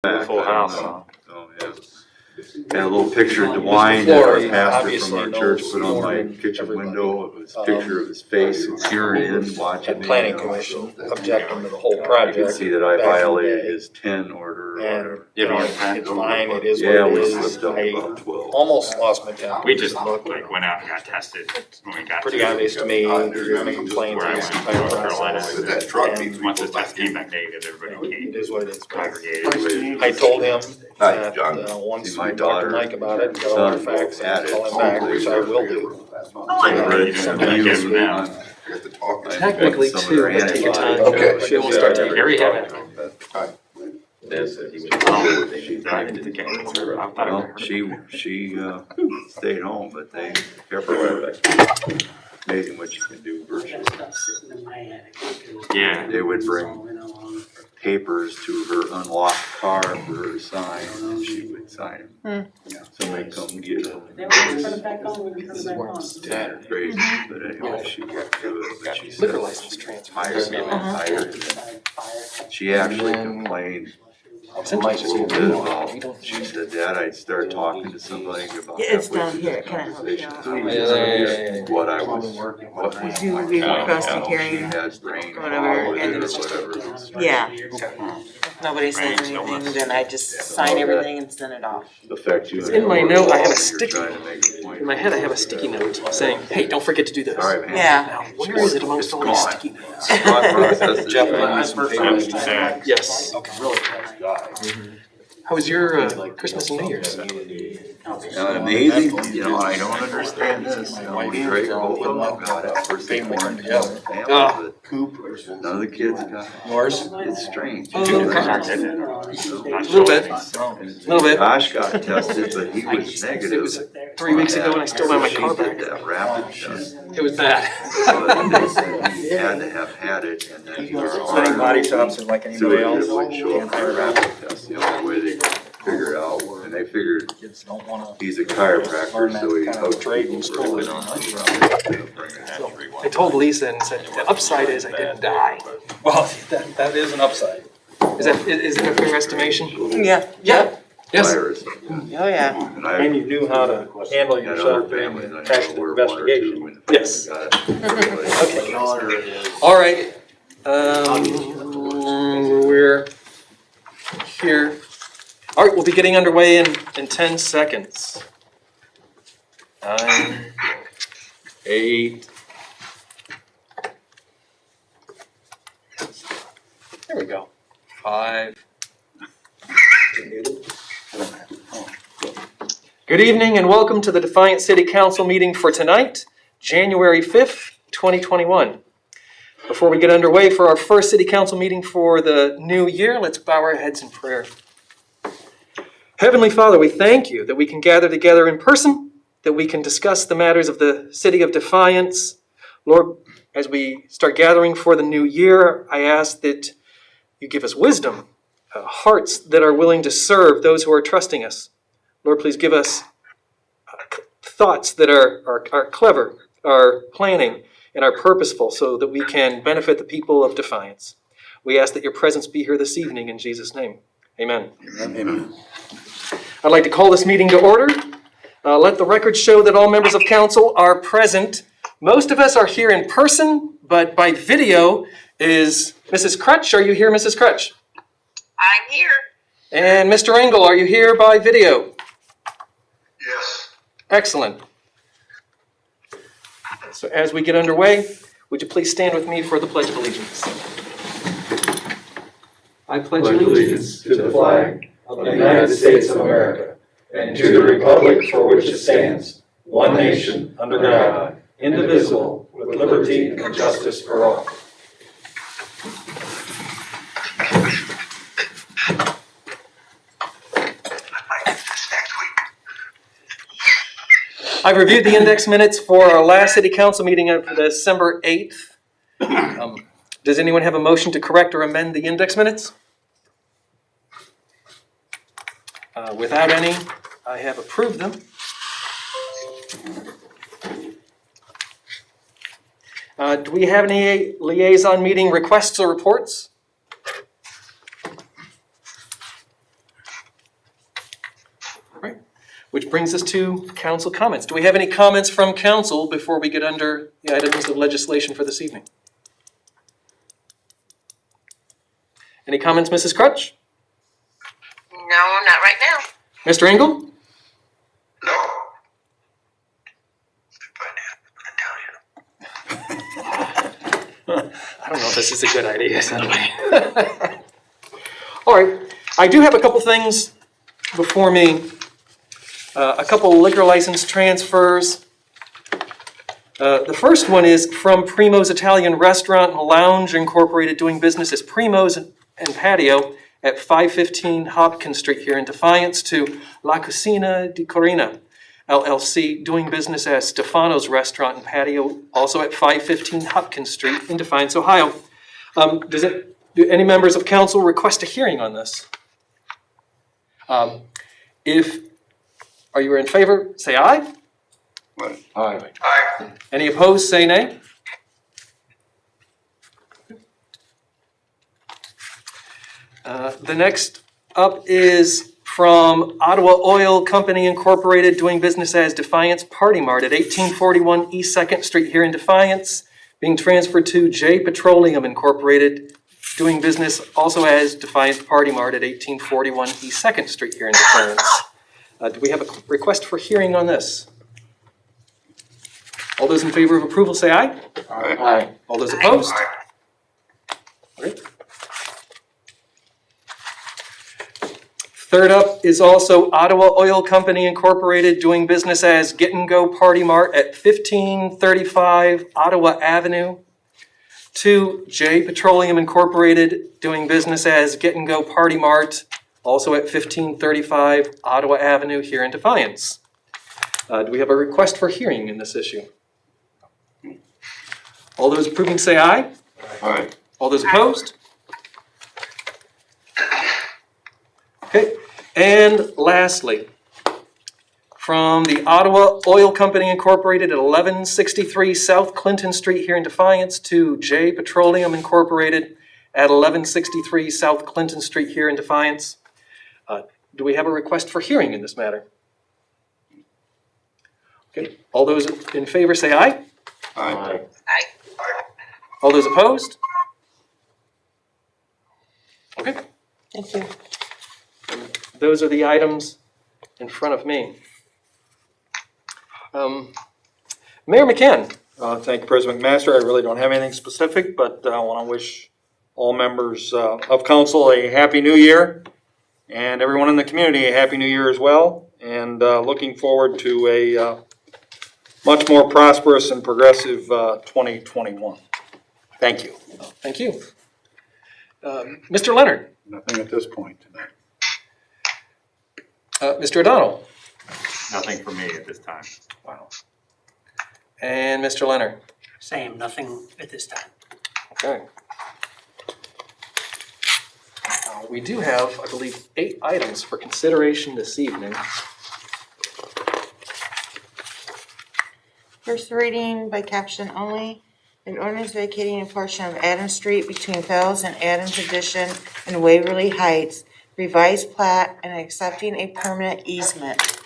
Full house. Oh, yeah. And a little picture of DeWine, our pastor from our church, put on my kitchen window. It was a picture of his face, zeroed in, watching me. Planning commission objecting to the whole project. You can see that I violated his 10 order or And, whatever. you know, it's fine, it is Yeah, what it we is. slipped up I about 12. almost lost my temper. We just like went out and got tested when we got Pretty to obvious to me, you're gonna complain where I against went the to entire North Carolina. process. That truck And needs to Once go the test back came in. back negative, everybody It came, is what it is. congregated. I told him Hi, that, John. once See, my we talked to daughter, Mike about it, got all the son facts, had and it. call him back, which I will do. Read don't the get news it now. on- I got to talk. Technically some of two, their but take your time. antibodies. Okay. She won't start till Gary had it. Hi. She died in the game. I thought I Well, heard she stayed home, but they kept her away. Amazing what you can do virtually. Yeah. They would bring papers to her unlocked car for her to sign, and she would sign them. Somebody come get them. Crazy, but anyway, she got to it, but she said, Liquor license transfer. hired me, hired me. She actually complained a Essentially, little bit about, she said, Dad, I'd start talking to somebody about. Yeah, it's halfway down through here. the Can I help conversation, you out? how Yeah, was yeah. what I was, what was You my read point. across the She hearing, had brain whatever, fog and or it's just- whatever. Yeah. If nobody says anything, then I just sign everything and send it off. Affect you. In my note, I have a You're sticky trying to make a point. In my head, I have a sticky note saying, hey, don't forget to do this. All right, man. Yeah. Now, where is it amongst all these Gone. sticky notes? Thought process is Jeff, done. I some papers. Sad. Yes. Really nice guy. How was your Christmas and New Year's? Amazing, you know, I don't understand this, you know, Drake, both of them got it, first they Family weren't together. family, Ah. but Coop. none of the kids got it. Yours? It's strange. Oh, You know, okay. Not good. A little bit. A little bit. Josh got tested, but he was It negative. was 3 weeks ago and I still have my car She back. did that rapid test, It was bad. but they said he had to have had it, and then Sitting body shops and like so anybody it else. wouldn't show up for a rapid test, the only way they could figure it out, and they figured Kids don't wanna he's a chiropractor, learn that so he kind of helped trade in people school. really on that. I told Lisa and said, the upside is I didn't die. Well, that is an upside. Is it a fair estimation? Yeah. Yeah. Yes. Virus. Oh, yeah. And I And you knew how to handle had yourself other during families, the I text know where one or two investigation. when the Yes. family got it. Okay. All right. We're here. All right, we'll be getting underway in 10 seconds. 9, 8. There we go. 5. Good evening and welcome to the Defiance City Council meeting for tonight, January 5th, 2021. Before we get underway for our first City Council meeting for the new year, let's bow our heads in prayer. Heavenly Father, we thank you that we can gather together in person, that we can discuss the matters of the city of Defiance. Lord, as we start gathering for the new year, I ask that you give us wisdom, hearts that are willing to serve those who are trusting us. Lord, please give us thoughts that are clever, are planning, and are purposeful so that we can benefit the people of Defiance. We ask that your presence be here this evening in Jesus' name. Amen. Amen. I'd like to call this meeting to order. Let the record show that all members of council are present. Most of us are here in person, but by video is Mrs. Crutch. Are you here, Mrs. Crutch? I'm here. And Mr. Engel, are you here by video? Yes. Excellent. So as we get underway, would you please stand with me for the Pledge of Allegiance? I pledge allegiance to the flag of the United States of America and to the republic for which it stands, one nation, under God, indivisible, with liberty and justice for all. I've reviewed the index minutes for our last City Council meeting on December 8th. Does anyone have a motion to correct or amend the index minutes? Without any, I have approved them. Do we have any liaison meeting requests or reports? Which brings us to council comments. Do we have any comments from council before we get under the items of legislation for this evening? Any comments, Mrs. Crutch? No, not right now. Mr. Engel? No. I don't know if this is a good idea, suddenly. All right, I do have a couple things before me. A couple liquor license transfers. The first one is from Primo's Italian Restaurant and Lounge Incorporated, doing business as Primo's and Patio at 515 Hopkins Street here in Defiance, to La Cucina di Corina LLC, doing business as Stefano's Restaurant and Patio, also at 515 Hopkins Street in Defiance, Ohio. Do any members of council request a hearing on this? Are you in favor, say aye. Aye. Aye. Any opposed, say nay. The next up is from Ottawa Oil Company Incorporated, doing business as Defiance Party Mart at 1841 East 2nd Street here in Defiance, being transferred to J Petroleum Incorporated, doing business also as Defiance Party Mart at 1841 East 2nd Street here in Defiance. Do we have a request for hearing on this? All those in favor of approval say aye. Aye. All those opposed? Aye. Okay. Third up is also Ottawa Oil Company Incorporated, doing business as Get and Go Party Mart at 1535 Ottawa Avenue, to J Petroleum Incorporated, doing business as Get and Go Party Mart, also at 1535 Ottawa Avenue here in Defiance. Do we have a request for hearing in this issue? All those approving say aye. Aye. All those opposed? Okay, and lastly, from the Ottawa Oil Company Incorporated at 1163 South Clinton Street here in Defiance, to J Petroleum Incorporated at 1163 South Clinton Street here in Defiance. Do we have a request for hearing in this matter? Okay, all those in favor say aye. Aye. All those opposed? Okay. Thank you. Those are the items in front of me. Mayor McCann. Thank you, President McMaster. I really don't have anything specific, but I want to wish all members of council a happy new year, and everyone in the community a happy new year as well, and looking forward to a much more prosperous and progressive 2021. Thank you. Thank you. Mr. Leonard. Nothing at this point tonight. Mr. O'Donnell. Nothing for me at this time. Wow. And Mr. Leonard. Same, nothing at this time. Okay. We do have, I believe, 8 items for consideration this evening. First reading by caption only. An ordinance vacating a portion of Adams Street between Fells and Adams Addition and Waverly Heights, revised plat, and accepting a permanent easement.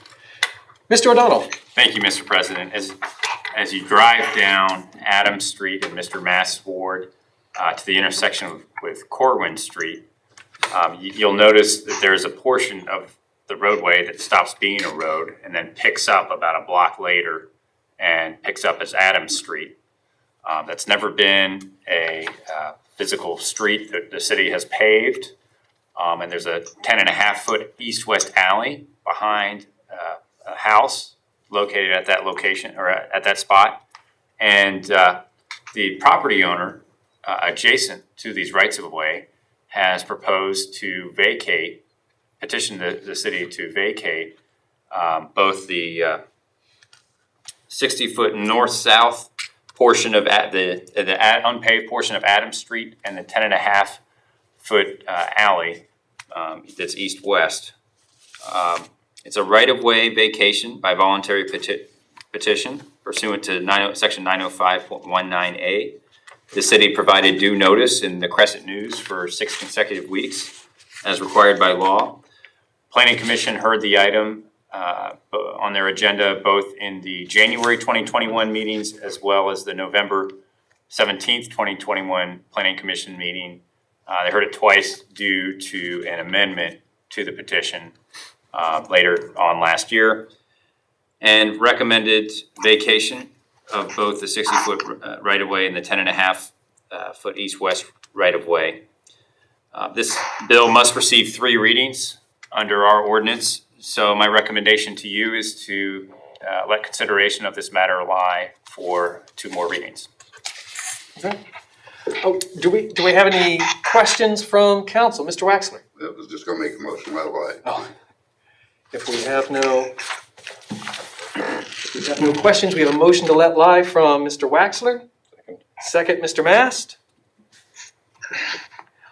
Mr. O'Donnell. Thank you, Mr. President. As you drive down Adams Street and Mr. Mass Ward to the intersection with Corwin Street, you'll notice that there's a portion of the roadway that stops being a road and then picks up about a block later and picks up as Adams Street. That's never been a physical street that the city has paved. And there's a 10.5-foot east-west alley behind a house located at that location or at that spot. And the property owner adjacent to these rights-of-way has proposed to vacate, petition the city to vacate both the 60-foot north-south portion of the unpaved portion of Adams Street and the 10.5-foot alley that's east-west. It's a right-of-way vacation by voluntary petition pursuant to Section 905.19A. The city provided due notice in the Crescent News for 6 consecutive weeks as required by law. Planning Commission heard the item on their agenda, both in the January 2021 meetings as well as the November 17th, 2021 Planning Commission meeting. They heard it twice due to an amendment to the petition later on last year, and recommended vacation of both the 60-foot right-of-way and the 10.5-foot east-west right-of-way. This bill must receive 3 readings under our ordinance, so my recommendation to you is to let consideration of this matter lie for 2 more readings. Okay. Oh, do we have any questions from council? Mr. Waxler? I was just gonna make a motion right away. Oh. If we have no questions, we have a motion to let lie from Mr. Waxler. Second, Mr. Mast.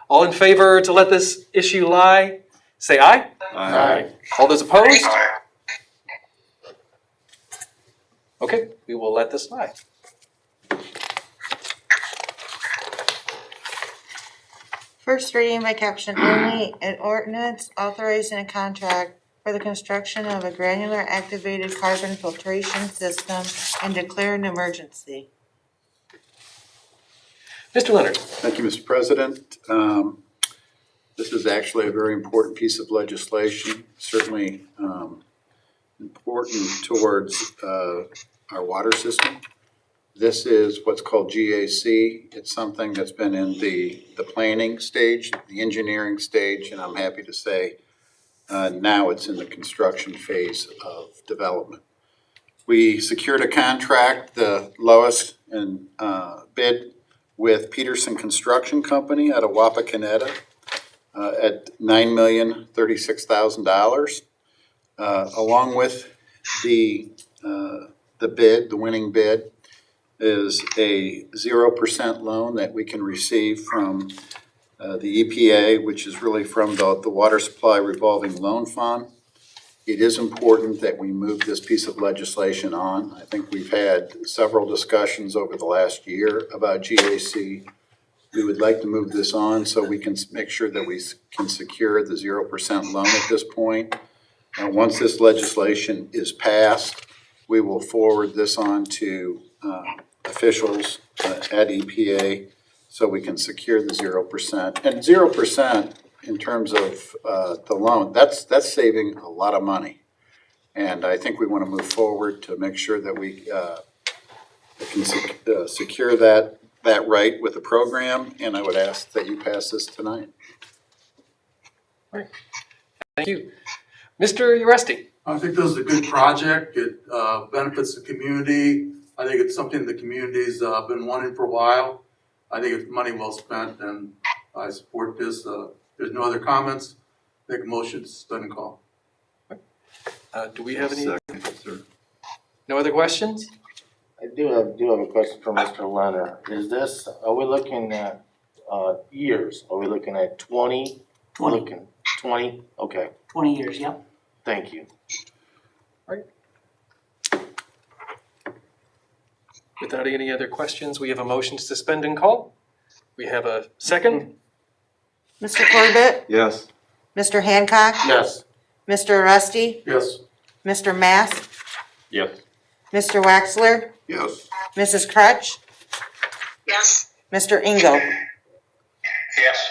All in favor to let this issue lie, say aye. Aye. All those opposed? Okay, we will let this lie. First reading by caption only, an ordinance authorizing a contract for the construction of a granular activated carbon filtration system and declare an emergency. Mr. Leonard. Thank you, Mr. President. This is actually a very important piece of legislation, certainly important towards our water system. This is what's called GAC. It's something that's been in the planning stage, the engineering stage, and I'm happy to say now it's in the construction phase of development. We secured a contract, the lowest in bid, with Peterson Construction Company out of Wapakoneta at $9,036,000. Along with the bid, the winning bid, is a 0% loan that we can receive from the EPA, which is really from the Water Supply Revolving Loan Fund. It is important that we move this piece of legislation on. I think we've had several discussions over the last year about GAC. We would like to move this on so we can make sure that we can secure the 0% loan at this point. And once this legislation is passed, we will forward this on to officials at EPA so we can secure the 0%. And 0% in terms of the loan, that's saving a lot of money. And I think we want to move forward to make sure that we can secure that right with the program. And I would ask that you pass this tonight. All right. Thank you. Mr. Uresti. I think this is a good project. It benefits the community. I think it's something the community's been wanting for a while. I think it's money well spent, and I support this. There's no other comments. Make a motion to suspend and call. Do we have any? Second, sir. No other questions? I do have a question for Mr. Leonard. Are we looking at years? Are we looking at 20? 20. 20? Okay, 20 years, yep. thank you. Without any other questions, we have a motion to suspend and call. We have a second. Mr. Corbett? Yes. Mr. Hancock? Yes. Mr. Rusty? Yes. Mr. Mast? Yes. Mr. Waxler? Yes. Mrs. Crutch? Yes. Mr. Engel? Yes.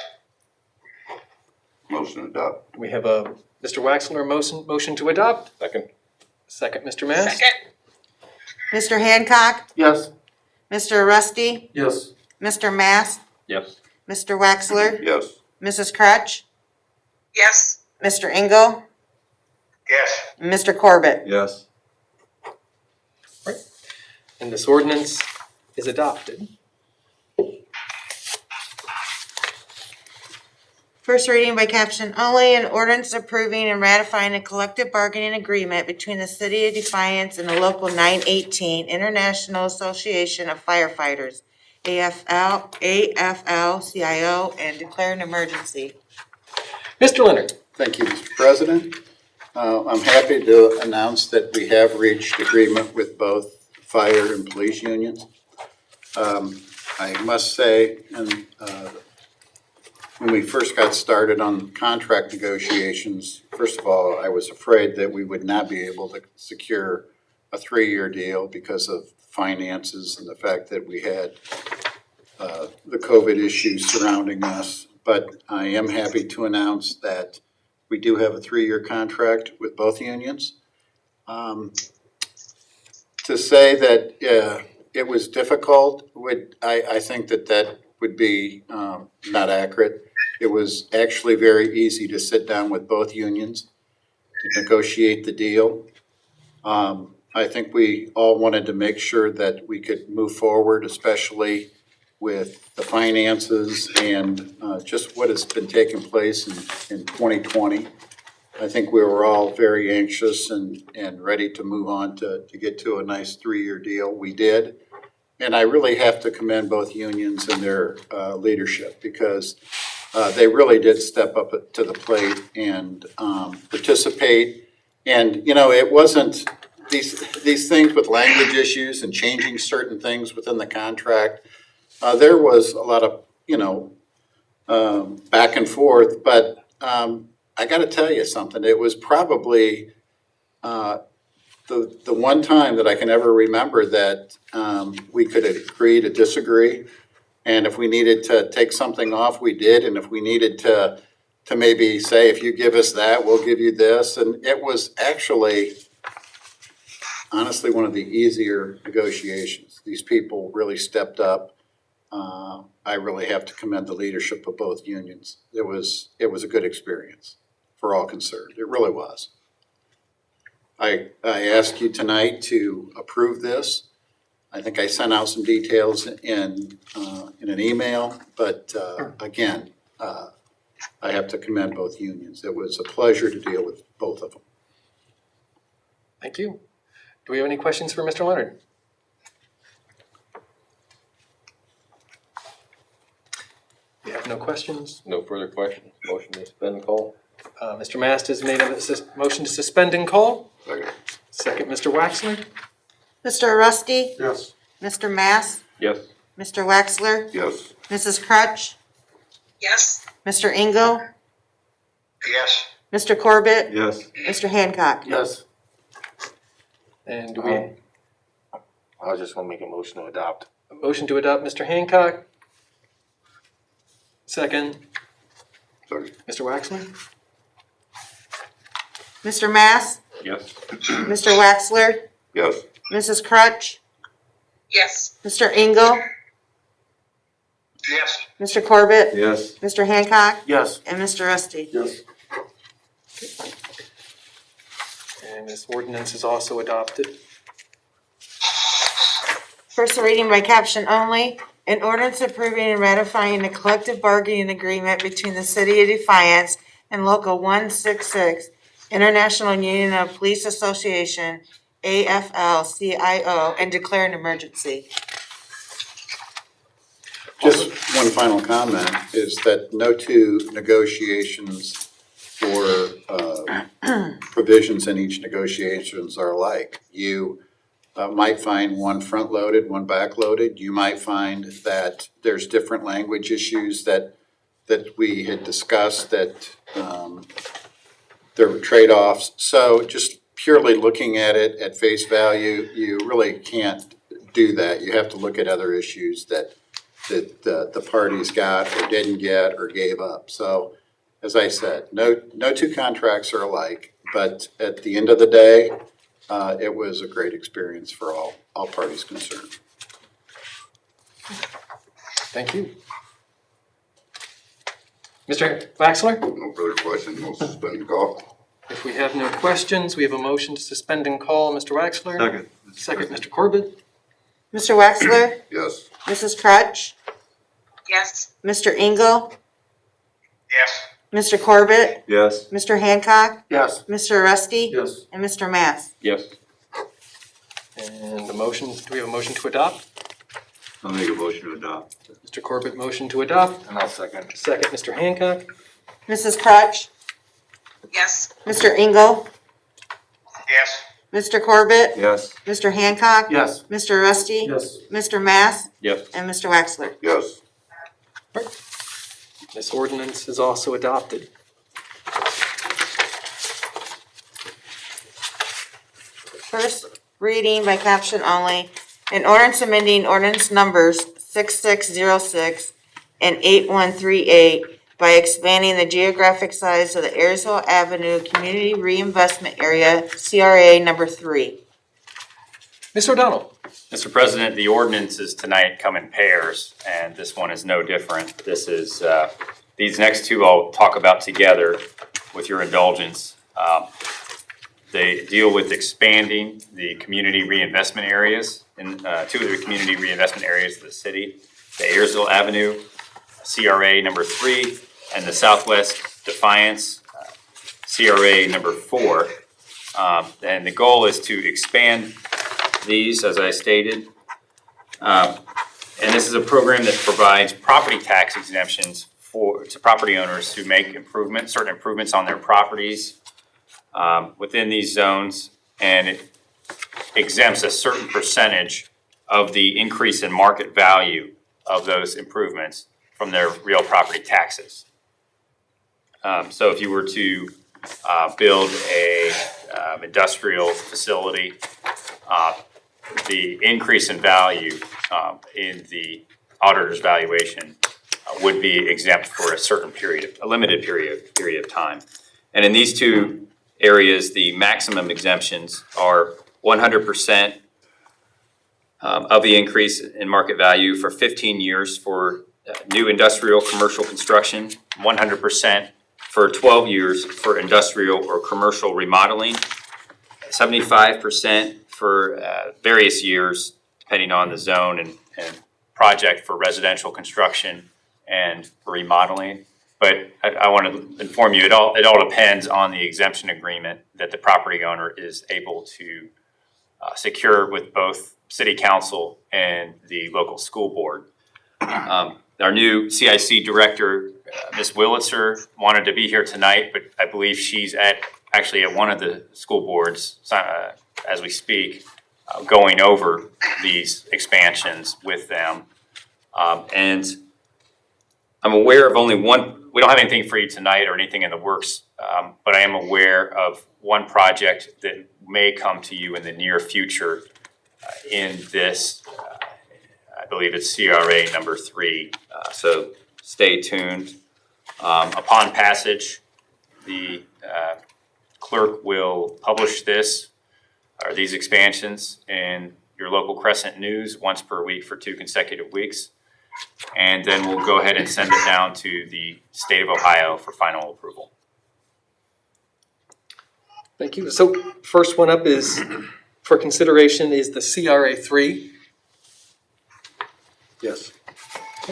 Motion adopt. We have a Mr. Waxler motion to adopt. Second, Mr. Mast. Second. Mr. Hancock? Yes. Mr. Rusty? Yes. Mr. Mast? Yes. Mr. Waxler? Yes. Mrs. Crutch? Yes. Mr. Engel? Yes. And Mr. Corbett? Yes. And this ordinance is adopted. First reading by caption only, an ordinance approving and ratifying a collective bargaining agreement between the City of Defiance and the Local 918 International Association of Firefighters, AFL-CIO, and declare an emergency. Mr. Leonard. Thank you, Mr. President. I'm happy to announce that we have reached agreement with both fire and police unions. I must say, and when we first got started on contract negotiations first of all, I was afraid that we would not be able to secure a 3-year deal because of finances and the fact that we had the COVID issues surrounding us. But I am happy to announce that we do have a 3-year contract with both unions. To say that it was difficult I think that would be not accurate. It was actually very easy to sit down with both unions to negotiate the deal. I think we all wanted to make sure that we could move forward, especially with the finances and just what has been taking place in 2020. I think we were all very anxious and ready to move on to get to a nice 3-year deal. We did. And I really have to commend both unions and their leadership because they really did step up to the plate and participate. And, you know, it wasn't these things with language issues and changing certain things within the contract. There was a lot of, you know, back and forth, but I got to tell you something. It was probably the one time that I can ever remember that we could agree to disagree. And if we needed to take something off, we did. And if we needed to maybe say, if you give us that, we'll give you this. And it was actually, honestly, one of the easier negotiations. These people really stepped up. I really have to commend the leadership of both unions. It was a good experience for all concerned. It really was. I ask you tonight to approve this. I think I sent out some details in an email, but again, I have to commend both unions. It was a pleasure to deal with both of them. Thank you. Do we have any questions for Mr. Leonard? We have no questions. No further questions. Motion to suspend and call. Mr. Mast has made a motion to suspend and call. Second. Second, Mr. Waxler. Mr. Rusty, Yes. Mr. Mass, Yes. Mr. Waxler, Yes. Mrs. Crutch, Yes. Mr. Engel, Yes. Mr. Corbett, Yes. Mr. Hancock. Yes. And do we, I was just gonna make a motion to adopt. a motion to adopt, Mr. Hancock. Second, Second. Mr. Waxler. Mr. Mass, Yes. Mr. Waxler, Yes. Mrs. Crutch, Yes. Mr. Engel, Yes. Mr. Corbett, Yes. Mr. Hancock, Yes. and Mr. Rusty. Yes. And this ordinance is also adopted. First reading by caption only, an ordinance approving and ratifying the collective bargaining agreement between the City of Defiance and Local 166, International Union of Police Association, AFL-CIO, and declare an emergency. Just one final comment is that no two negotiations or provisions in each negotiations are alike. You might find one front-loaded, one back-loaded. You might find that there's different language issues that we had discussed, that there were trade-offs. So just purely looking at it at face value, you really can't do that. You have to look at other issues that the parties got or didn't get or gave up. So as I said, no two contracts are alike, but at the end of the day, it was a great experience for all parties concerned. Thank you. Mr. Waxler? No further questions, no suspend and call. If we have no questions, we have a motion to suspend and call. Mr. Waxler? Second. Second, Mr. Corbett? Mr. Waxler, Yes. Mrs. Crutch, Yes. Mr. Engel, Yes. Mr. Corbett, Yes. Mr. Hancock, Yes. Mr. Rusty, Yes. and Mr. Mass. Yes. And the motion, do we have a motion to adopt? I'll make a motion to adopt. Mr. Corbett, motion to adopt. And I'll second. Second, Mr. Hancock. Mrs. Crutch, Yes. Mr. Engel, Yes. Mr. Corbett, Yes. Mr. Hancock, Yes. Mr. Rusty, Yes. Mr. Mass, Yes. and Mr. Waxler. Yes. This ordinance is also adopted. First reading by caption only, an ordinance amending ordinance numbers 6606 and 8138 by expanding the geographic size of the Ayersville Avenue Community Reinvestment Area, CRA number 3. Mr. O'Donnell? Mr. President, the ordinances tonight come in pairs, and this one is no different. This is, these next two I'll talk about together with your indulgence. They deal with expanding the community reinvestment areas in two of the community reinvestment areas of the city, the Ayersville Avenue, CRA number 3, and the Southwest Defiance, CRA number 4. And the goal is to expand these, as I stated. And this is a program that provides property tax exemptions to property owners who make certain improvements on their properties within these zones, and it exempts a certain percentage of the increase in market value of those improvements from their real property taxes. So if you were to build a industrial facility, the increase in value in the auditor's valuation would be exempt for a limited period of time. And in these two areas, the maximum exemptions are 100% of the increase in market value for 15 years for new industrial commercial construction, 100% for 12 years for industrial or commercial remodeling, 75% for various years, depending on the zone and project for residential construction and remodeling. But I want to inform you, it all depends on the exemption agreement that the property owner is able to secure with both city council and the local school board. Our new CIC director, Ms. Willitzer, wanted to be here tonight, but I believe she's actually at one of the school boards as we speak, going over these expansions with them. And I'm aware of only one, we don't have anything for you tonight or anything in the works, but I am aware of one project that may come to you in the near future in this, I believe it's CRA number 3, so stay tuned. Upon passage, the clerk will publish these expansions in your local Crescent News once per week for 2 consecutive weeks. And then we'll go ahead and send it down to the state of Ohio for final approval. Thank you. So first one up is, for consideration, is the CRA 3. Yes.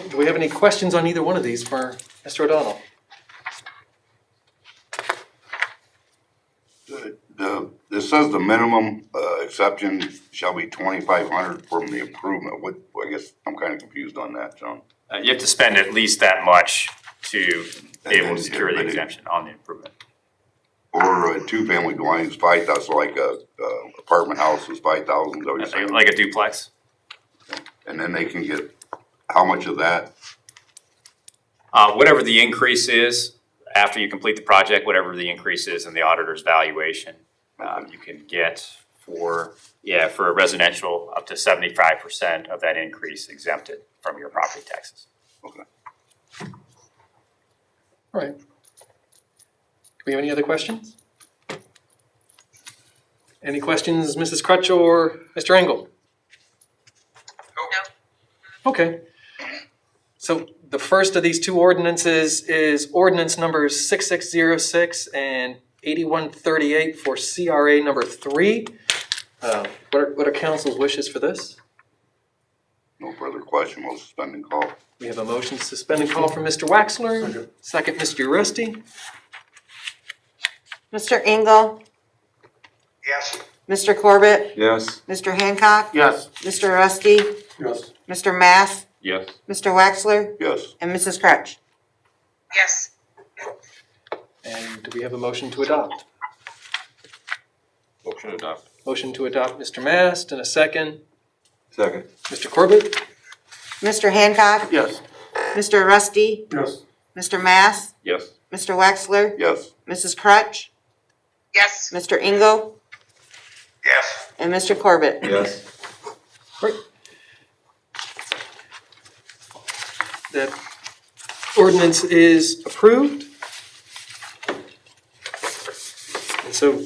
Do we have any questions on either one of these for Mr. O'Donnell? This says the minimum exception shall be 2,500 from the improvement. I guess I'm kind of confused on that, John. You have to spend at least that much to be able to secure the exemption on the improvement. Or a 2-family dwelling is 5,000, so like a apartment house is 5,000. Like a duplex. And then they can get how much of that? Whatever the increase is after you complete the project, whatever the increase is in the auditor's valuation, you can get for a residential up to 75% of that increase exempted from your property taxes. Okay. All right. Do we have any other questions? Any questions, Mrs. Crutch or Mr. Engel? No. Okay. So the first of these two ordinances is ordinance numbers 6606 and 8138 for CRA number 3. What are council's wishes for this? No further question. We'll suspend and call. We have a motion to suspend and call from Mr. Waxler. Second, Mr. Rusty. Mr. Engel, Yes. Mr. Corbett, Yes. Mr. Hancock, Yes. Mr. Rusty, Yes. Mr. Mass, Yes. Mr. Waxler, Yes. and Mrs. Crutch. Yes. And do we have a motion to adopt? Motion adopted. Motion to adopt, Mr. Mast, and a second. Second. Mr. Corbett? Mr. Hancock, Yes. Mr. Rusty, Yes. Mr. Mass, Yes. Mr. Waxler, Yes. Mrs. Crutch, Yes. Mr. Engel, Yes. and Mr. Corbett. Yes. That ordinance is approved. And so,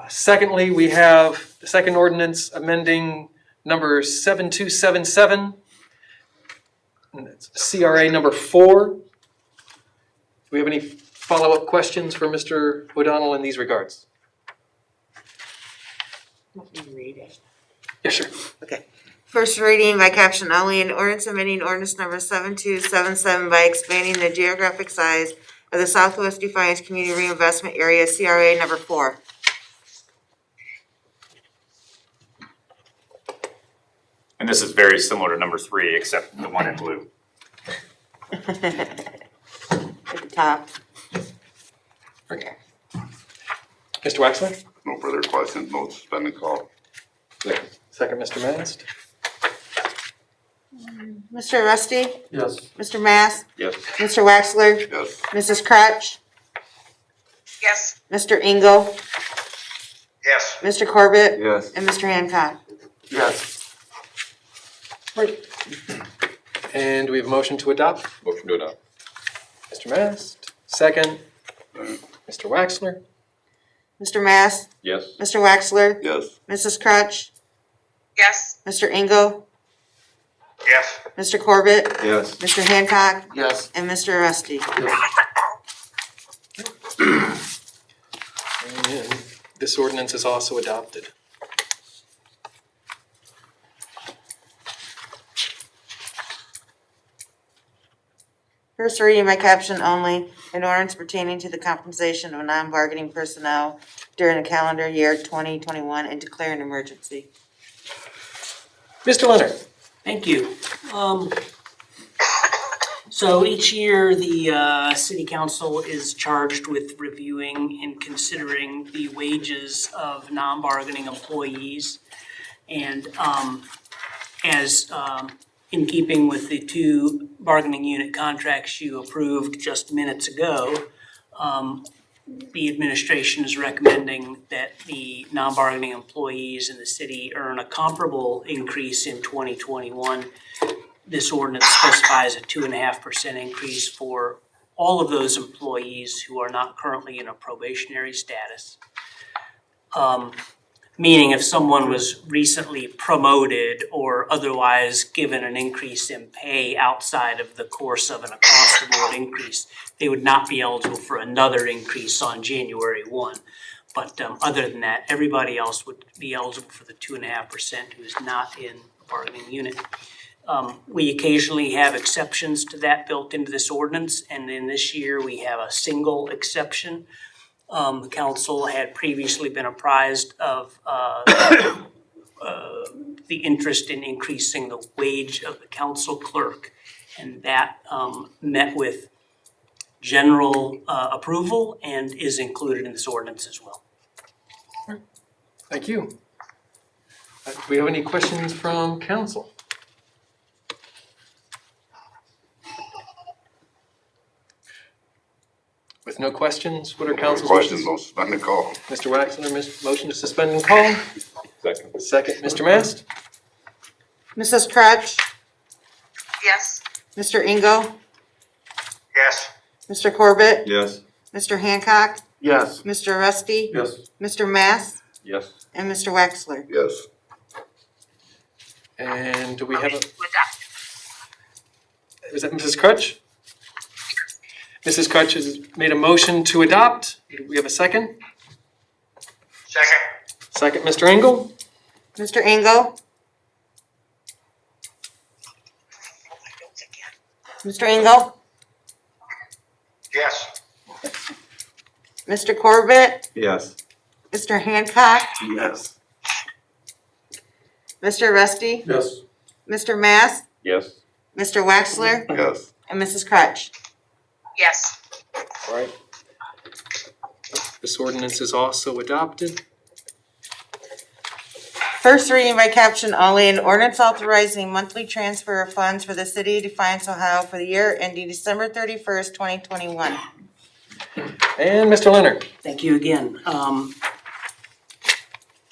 secondly, we have the second ordinance amending number 7277. And it's CRA number 4. Do we have any follow-up questions for Mr. O'Donnell in these regards? Let me read it. Yeah, sure. Okay. First reading by caption only, an ordinance amending ordinance number 7277 by expanding the geographic size of the Southwest Defiance Community Reinvestment Area, CRA number 4. And this is very similar to number 3, except the one in blue. At the top. Mr. Waxman? No further questions, no suspend and call. Second, Mr. Mast? Mr. Rusty? Yes. Mr. Mass? Yes. Mr. Waxler? Yes. Mrs. Crutch? Yes. Mr. Engel? Yes. Mr. Corbett? Yes. And Mr. Hancock? Yes. Right. And we have a motion to adopt. Motion to adopt. Mr. Mast, second. Mr. Waxler? Mr. Mass? Yes. Mr. Waxler? Yes. Mrs. Crutch? Yes. Mr. Engel? Yes. Mr. Corbett? Yes. Mr. Hancock? Yes. And Mr. Rusty? And this ordinance is also adopted. First reading by caption only, an ordinance pertaining to the compensation of non-bargaining personnel during the calendar year 2021 and declaring an emergency. Mr. Leonard? Thank you. So each year, the city council is charged with reviewing and considering the wages of non-bargaining employees. And as in keeping with the 2 bargaining unit contracts you approved just minutes ago, the administration is recommending that the non-bargaining employees in the city earn a comparable increase in 2021. This ordinance specifies a 2.5% increase for all of those employees who are not currently in a probationary status. Meaning if someone was recently promoted or otherwise given an increase in pay outside of the course of an across-the-board increase, they would not be eligible for another increase on January 1. But other than that, everybody else would be eligible for the 2.5% who is not in a bargaining unit. We occasionally have exceptions to that built into this ordinance, and in this year we have a single exception. The council had previously been apprised of the interest in increasing the wage of the council clerk, and that met with general approval and is included in this ordinance as well. Thank you. Do we have any questions from council? With no questions, what are council's Questions, wishes? no suspend and call. Mr. Waxler, motion to suspend and call. Second. Second, Mr. Mast? Mrs. Crutch? Yes. Mr. Engel? Yes. Mr. Corbett? Yes. Mr. Hancock? Yes. Mr. Rusty? Yes. Mr. Mass? Yes. And Mr. Waxler? Yes. And do we have a, To adopt. was that Mrs. Crutch? Mrs. Crutch has made a motion to adopt. Do we have a second? Second. Second, Mr. Engel? Mr. Engel? Mr. Engel? Yes. Mr. Corbett? Yes. Mr. Hancock? Yes. Mr. Rusty? Yes. Mr. Mass? Yes. Mr. Waxler? Yes. And Mrs. Crutch? Yes. All right. This ordinance is also adopted. First reading by caption only, an ordinance authorizing monthly transfer of funds for the city of Defiance, Ohio for the year ending December 31st, 2021. And Mr. Leonard? Thank you again.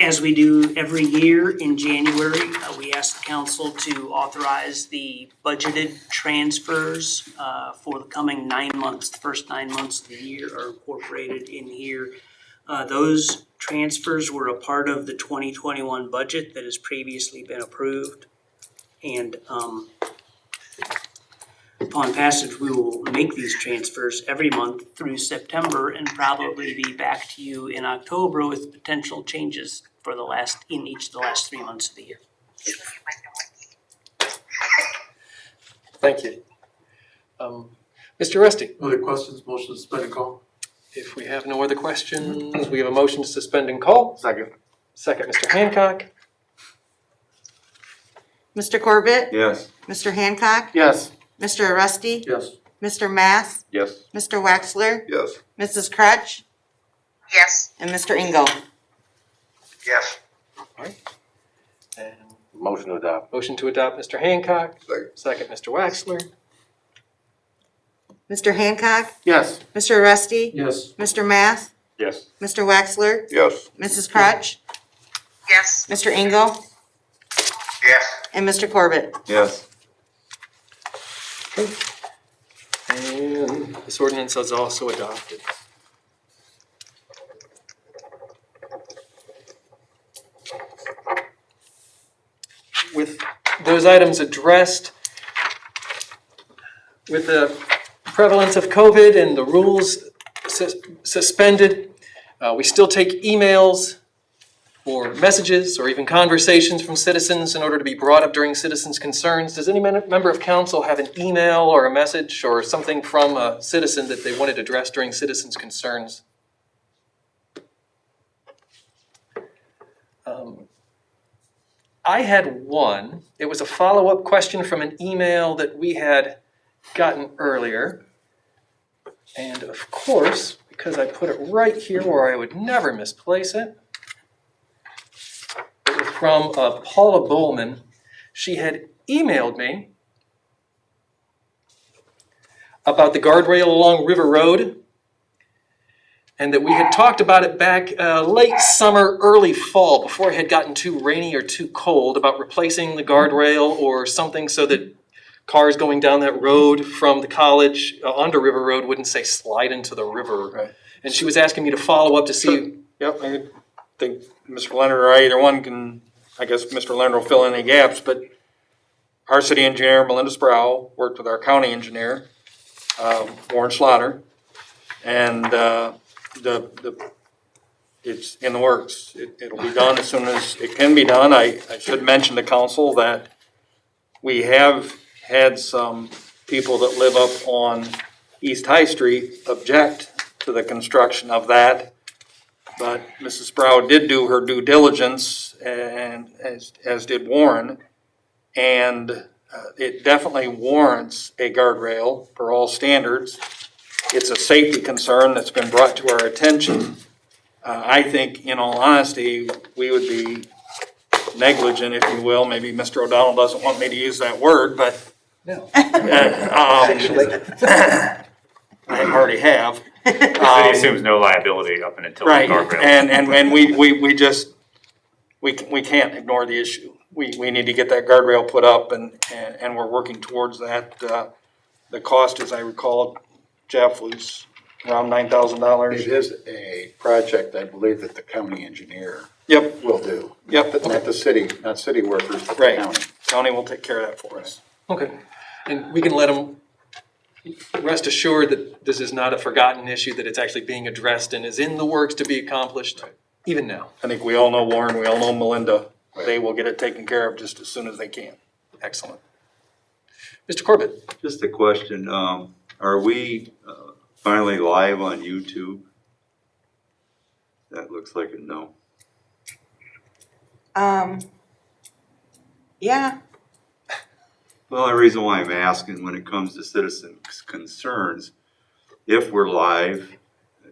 As we do every year in January, we ask the council to authorize the budgeted transfers for the coming 9 months. The first 9 months of the year are incorporated in here. Those transfers were a part of the 2021 budget that has previously been approved. And upon passage, we will make these transfers every month through September and probably be back to you in October with potential changes for in each of the last 3 months of the year. Thank you. Mr. Rusty, Other questions, motion to suspend and call? if we have no other questions, we have a motion to suspend and call. Second. Second, Mr. Hancock. Mr. Corbett? Yes. Mr. Hancock? Yes. Mr. Rusty? Yes. Mr. Mass? Yes. Mr. Wexler? Yes. Mrs. Crutch? Yes. And Mr. Engel? Yes. And Motion to adopt. motion to adopt, Mr. Hancock. Second. Second, Mr. Wexler. Mr. Hancock? Yes. Mr. Rusty? Yes. Mr. Mass? Yes. Mr. Wexler? Yes. Mrs. Crutch? Yes. Mr. Engel? Yes. And Mr. Corbett? Yes. And this ordinance is also adopted. With those items addressed, with the prevalence of COVID and the rules suspended, we still take emails or messages or even conversations from citizens in order to be brought up during citizens' concerns. Does any member of council have an email or a message or something from a citizen that they wanted addressed during citizens' concerns? I had one. It was a follow-up question from an email that we had gotten earlier. And of course, because I put it right here where I would never misplace it, it was from Paula Bowman. She had emailed me about the guardrail along River Road, and that we had talked about it back late summer, early fall, before it had gotten too rainy or too cold, about replacing the guardrail or something so that cars going down that road from the college onto River Road wouldn't, say, slide into the river. Right. And she was asking me to follow up to see. Yep, I think Mr. Leonard or either one can, I guess Mr. Leonard will fill in any gaps, but our city engineer, Melinda Sproul, worked with our county engineer, Warren Slaughter, and it's in the works. It'll be done as soon as it can be done. I should mention to council that we have had some people that live up on East High Street object to the construction of that. But Mrs. Sproul did do her due diligence, and as did Warren, and it definitely warrants a guardrail for all standards. It's a safety concern that's been brought to our attention. I think, in all honesty, we would be negligent, if you will. Maybe Mr. O'Donnell doesn't want me to use that word, but No. I already have. The city assumes no liability up and until the Right, guardrail. and we just, we can't ignore the issue. We need to get that guardrail put up, and we're working towards that. The cost, as I recall, Jeff, was around $9,000. It is a project, I believe, that the county engineer Yep, will do. yep, Not the city, not city workers, but the Right. county. county will take care of that for us. Okay, and we can let them rest assured that this is not a forgotten issue, that it's actually being addressed and is in the works to be accomplished, even now. I think we all know Warren, we all know Melinda. They will get it taken care of just as soon as they can. Excellent. Mr. Corbett? Just a question, are we finally live on YouTube? That looks like a no. Yeah, Well, the reason why I'm asking, when it comes to citizens' concerns, if we're live,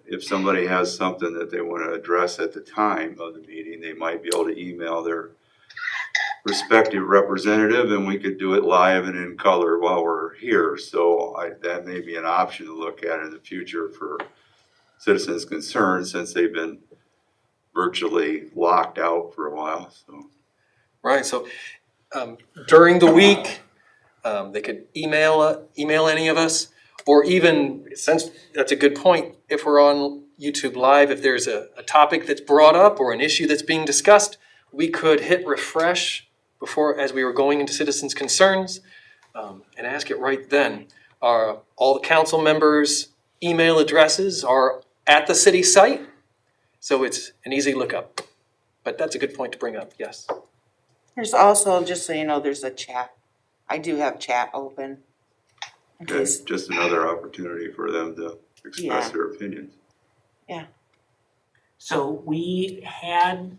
if somebody has something that they want to address at the time of the meeting, they might be able to email their respective representative, and we could do it live and in color while we're here. So that may be an option to look at in the future for citizens' concerns, since they've been virtually locked out for a while, so. Right, so during the week, they could email any of us, or even, since that's a good point, if we're on YouTube Live, if there's a topic that's brought up or an issue that's being discussed, we could hit refresh before, as we were going into citizens' concerns, and ask it right then. All the council members' email addresses are at the city site, so it's an easy lookup. But that's a good point to bring up, yes. There's also, just so you know, there's a chat. I do have chat open. In It's case, just another opportunity for them to express Yeah. their opinions. So we had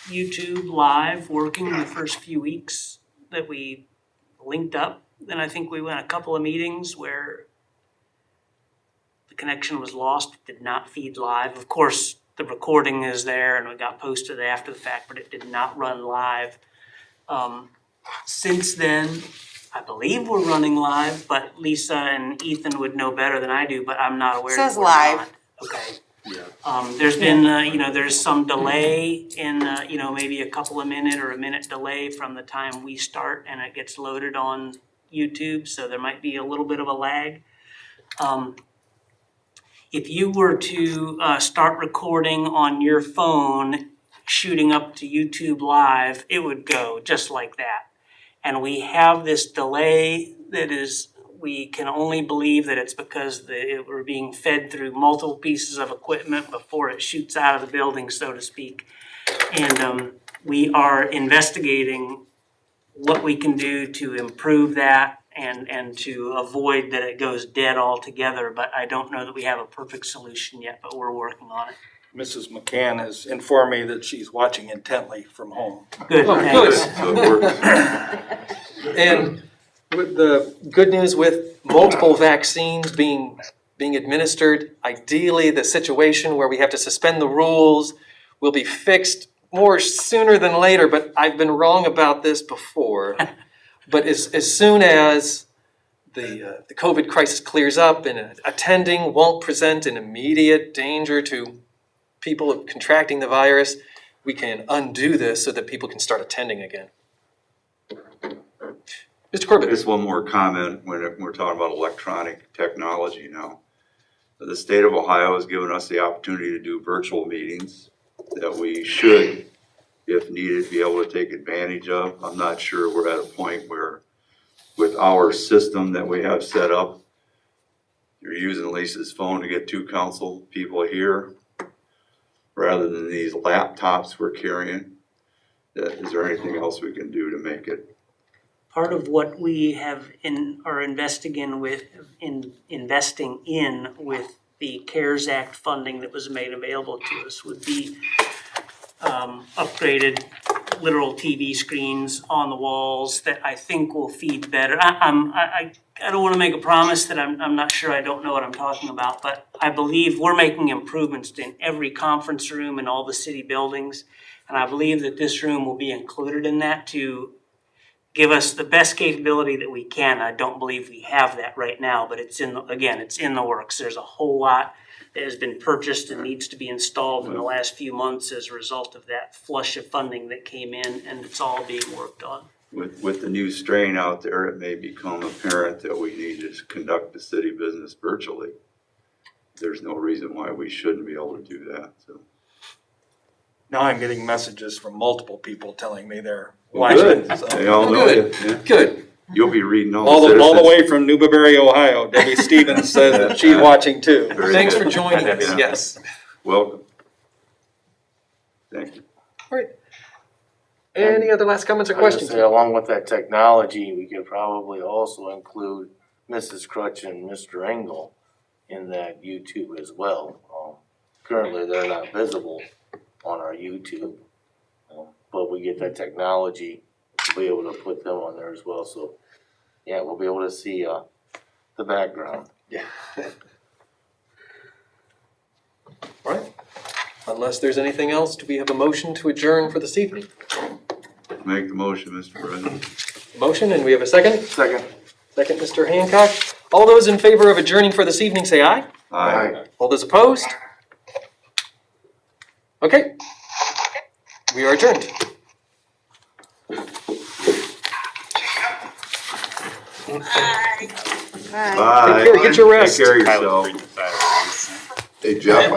YouTube Live working the first few weeks that we linked up. Then I think we went a couple of meetings where the connection was lost, it did not feed live. Of course, the recording is there and it got posted after the fact, but it did not run live. Since then, I believe we're running live, but Lisa and Ethan would know better than I do, but I'm not aware that Says we're live. not. Okay. There's been, there's some delay in, maybe a couple of minute or a minute delay from the time we start and it gets loaded on YouTube, so there might be a little bit of a lag. If you were to start recording on your phone, shooting up to YouTube Live, it would go just like that. And we have this delay that is, we can only believe that it's because we're being fed through multiple pieces of equipment before it shoots out of the building, so to speak. And we are investigating what we can do to improve that and to avoid that it goes dead altogether. But I don't know that we have a perfect solution yet, but we're working on it. Mrs. McCann has informed me that she's watching intently from home. Good, Oh, thanks. So it works. And with the good news with multiple vaccines being administered, ideally the situation where we have to suspend the rules will be fixed more sooner than later, but I've been wrong about this before. But as soon as the COVID crisis clears up and attending won't present an immediate danger to people contracting the virus, we can undo this so that people can start attending again. Mr. Corbett. Just one more comment when we're talking about electronic technology now. The state of Ohio has given us the opportunity to do virtual meetings that we should, if needed, be able to take advantage of. I'm not sure we're at a point where with our system that we have set up, you're using Lisa's phone to get two council people here rather than these laptops we're carrying. Is there anything else we can do to make it? Part of what we have are investing in with the CARES Act funding that was made available to us would be upgraded literal TV screens on the walls that I think will feed better. I don't want to make a promise that I'm not sure I don't know what I'm talking about, but I believe we're making improvements in every conference room in all the city buildings. And I believe that this room will be included in that to give us the best capability that we can. I don't believe we have that right now, but it's in the works. There's a whole lot that has been purchased and needs to be installed in the last few months as a result of that flush of funding that came in, and it's all being worked on. With the new strain out there, it may become apparent that we need to conduct the city business virtually. There's no reason why we shouldn't be able to do that, so. Now I'm getting messages from multiple people telling me they're Well, watching. good. So. They all know you. Yeah. Good. You'll be reading all All the the citizens. way from Newberry, Ohio. Debbie Stevens says that she's watching too. Very Thanks good. for joining us, Yeah. yes. Welcome. Thank you. All right. Any other last comments or I was questions? gonna say, along with that technology, we could probably also include Mrs. Crutch and Mr. Engel in that YouTube as well. Currently, they're not visible on our YouTube, but we get that technology to be able to put them on there as well. So, yeah, we'll be able to see the background. Yeah. All right. Unless there's anything else, do we have a motion to adjourn for this evening? Make the motion, Mr. President. Motion, and we have a second? Second. Second, Mr. Hancock. All those in favor of adjourning for this evening, say aye. Aye. All those opposed? Okay, We are adjourned. Bye. Bye. Take care, get your rest. Take care of Tyler's yourself. reading the side. Hey, Jeff,